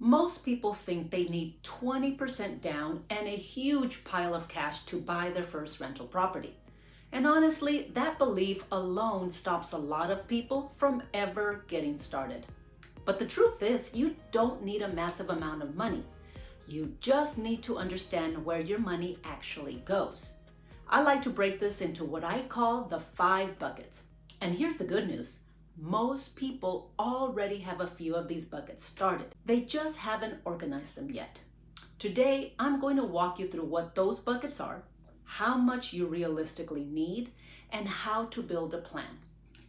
Most people think they need 20% down and a huge pile of cash to buy their first rental property. And honestly, that belief alone stops a lot of people from ever getting started. But the truth is, you don't need a massive amount of money. You just need to understand where your money actually goes. I like to break this into what I call the 5 buckets. And here's the good news. Most people already have a few of these buckets started. They just haven't organized them yet. Today, I'm going to walk you through what those buckets are, how much you realistically need, and how to build a plan,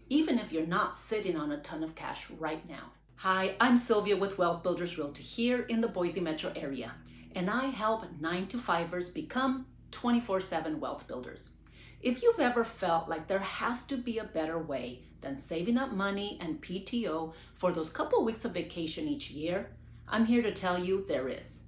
even if you're not sitting on a ton of cash right now. Hi, I'm Sylvia with Wealth Builders Realty here in the Boise metro area, and I help 9-to-5ers become 24/7 wealth builders. If you've ever felt like there has to be a better way than saving up money and PTO for those couple weeks of vacation each year, I'm here to tell you there is.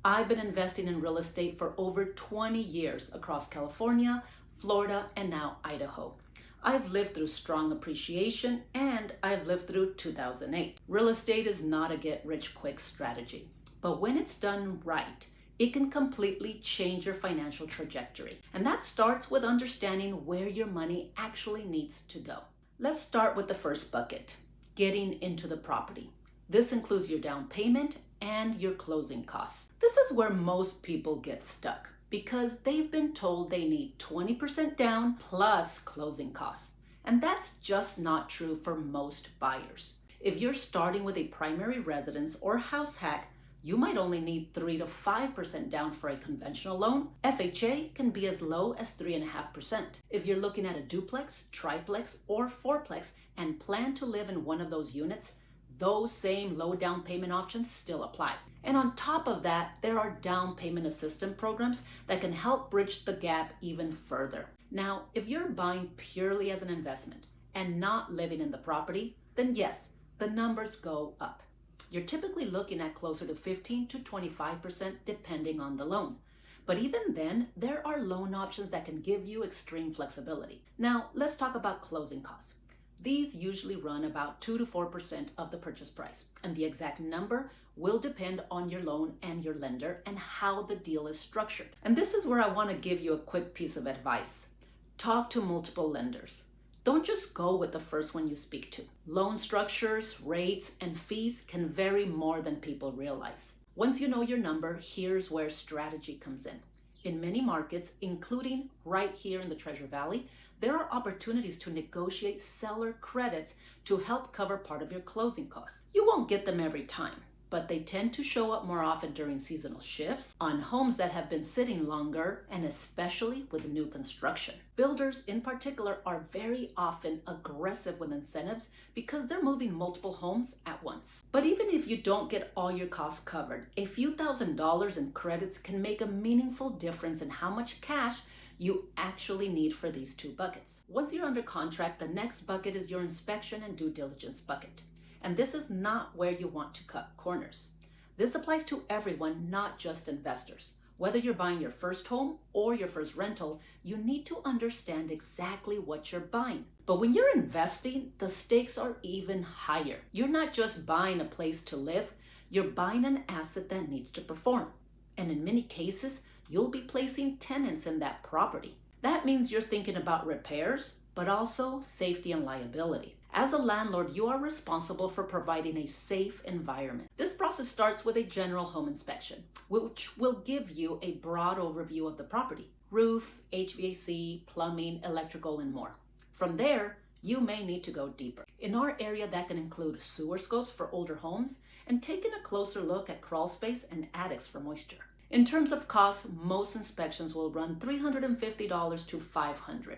I've been investing in real estate for over 20 years across California, Florida, and now Idaho. I've lived through strong appreciation and I've lived through 2008. Real estate is not a get-rich-quick strategy, but when it's done right, it can completely change your financial trajectory. And that starts with understanding where your money actually needs to go. Let's start with the first bucket, getting into the property. This includes your down payment and your closing costs. This is where most people get stuck because they've been told they need 20% down plus closing costs. And that's just not true for most buyers. If you're starting with a primary residence or house hack, you might only need 3 to 5% down for a conventional loan. FHA can be as low as 3.5%. If you're looking at a duplex, triplex, or fourplex and plan to live in one of those units, those same low down payment options still apply. And on top of that, there are down payment assistance programs that can help bridge the gap even further. Now, if you're buying purely as an investment and not living in the property, then yes, the numbers go up. You're typically looking at closer to 15 to 25% depending on the loan. But even then, there are loan options that can give you extreme flexibility. Now, let's talk about closing costs. These usually run about 2 to 4% of the purchase price, and the exact number will depend on your loan and your lender and how the deal is structured. And this is where I want to give you a quick piece of advice. Talk to multiple lenders. Don't just go with the first one you speak to. Loan structures, rates, and fees can vary more than people realize. Once you know your number, here's where strategy comes in. In many markets, including right here in the Treasure Valley, there are opportunities to negotiate seller credits to help cover part of your closing costs. You won't get them every time, but they tend to show up more often during seasonal shifts, on homes that have been sitting longer, and especially with new construction. Builders in particular are very often aggressive with incentives because they're moving multiple homes at once. But even if you don't get all your costs covered, a few $1,000s in credits can make a meaningful difference in how much cash you actually need for these 2 buckets. Once you're under contract, the next bucket is your inspection and due diligence bucket. And this is not where you want to cut corners. This applies to everyone, not just investors. Whether you're buying your first home or your first rental, you need to understand exactly what you're buying. But when you're investing, the stakes are even higher. You're not just buying a place to live, you're buying an asset that needs to perform. And in many cases, you'll be placing tenants in that property. That means you're thinking about repairs, but also safety and liability. As a landlord, you are responsible for providing a safe environment. This process starts with a general home inspection, which will give you a broad overview of the property: roof, HVAC, plumbing, electrical, and more. From there, you may need to go deeper. In our area, that can include sewer scopes for older homes and taking a closer look at crawl space and attics for moisture. In terms of costs, most inspections will run $350 to $500.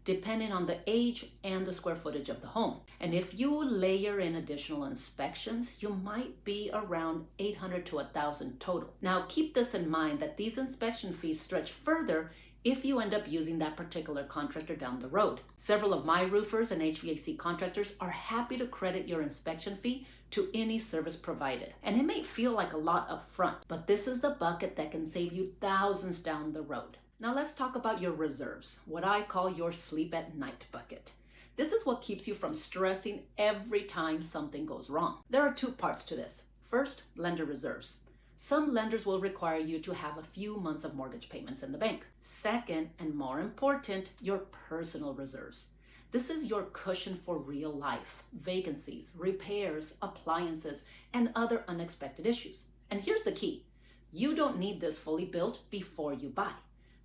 Depending on the age and the square footage of the home. And if you layer in additional inspections, you might be around $800 to $1,000 total. Now keep this in mind that these inspection fees stretch further if you end up using that particular contractor down the road. Several of my roofers and HVAC contractors are happy to credit your inspection fee to any service provided. And it may feel like a lot up front, but this is the bucket that can save you thousands down the road. Now let's talk about your reserves, what I call your sleep at night bucket. This is what keeps you from stressing every time something goes wrong. There are 2 parts to this. First, lender reserves. Some lenders will require you to have a few months of mortgage payments in the bank. Second, and more important, your personal reserves. This is your cushion for real life, vacancies, repairs, appliances, and other unexpected issues. And here's the key. You don't need this fully built before you buy.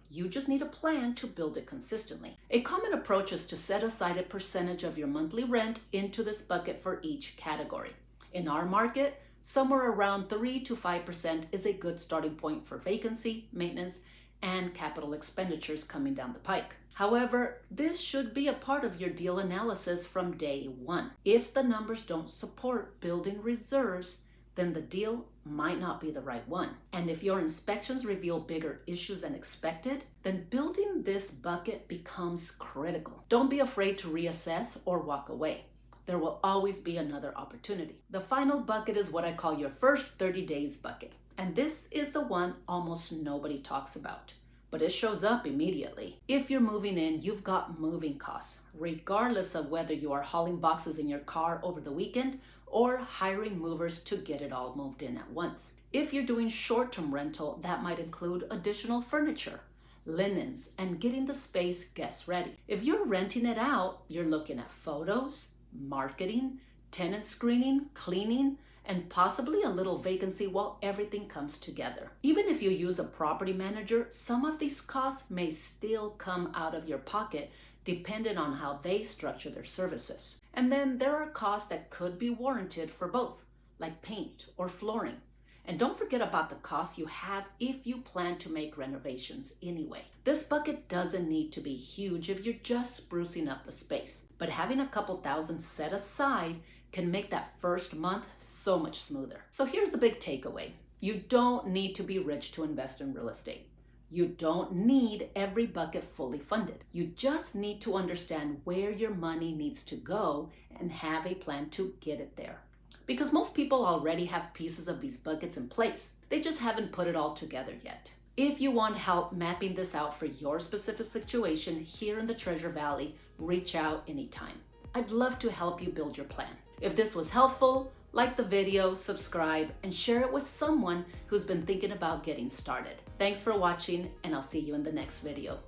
You just need a plan to build it consistently. A common approach is to set aside a percentage of your monthly rent into this bucket for each category. In our market, somewhere around 3 to 5% is a good starting point for vacancy, maintenance, and capital expenditures coming down the pike. However, this should be a part of your deal analysis from day one. If the numbers don't support building reserves, then the deal might not be the right one. And if your inspections reveal bigger issues than expected, then building this bucket becomes critical. Don't be afraid to reassess or walk away. There will always be another opportunity. The final bucket is what I call your first 30 days bucket. And this is the one almost nobody talks about, but it shows up immediately. If you're moving in, you've got moving costs, regardless of whether you are hauling boxes in your car over the weekend or hiring movers to get it all moved in at once. If you're doing short-term rental, that might include additional furniture, linens, and getting the space guest ready. If you're renting it out, you're looking at photos, marketing, tenant screening, cleaning, and possibly a little vacancy while everything comes together. Even if you use a property manager, some of these costs may still come out of your pocket depending on how they structure their services. And then there are costs that could be warranted for both, like paint or flooring. And don't forget about the costs you have if you plan to make renovations anyway. This bucket doesn't need to be huge if you're just sprucing up the space, but having a couple thousand set aside can make that first month so much smoother. So here's the big takeaway. You don't need to be rich to invest in real estate. You don't need every bucket fully funded. You just need to understand where your money needs to go and have a plan to get it there. Because most people already have pieces of these buckets in place. They just haven't put it all together yet. If you want help mapping this out for your specific situation here in the Treasure Valley, reach out anytime. I'd love to help you build your plan. If this was helpful, like the video, subscribe, and share it with someone who's been thinking about getting started. Thanks for watching, and I'll see you in the next video.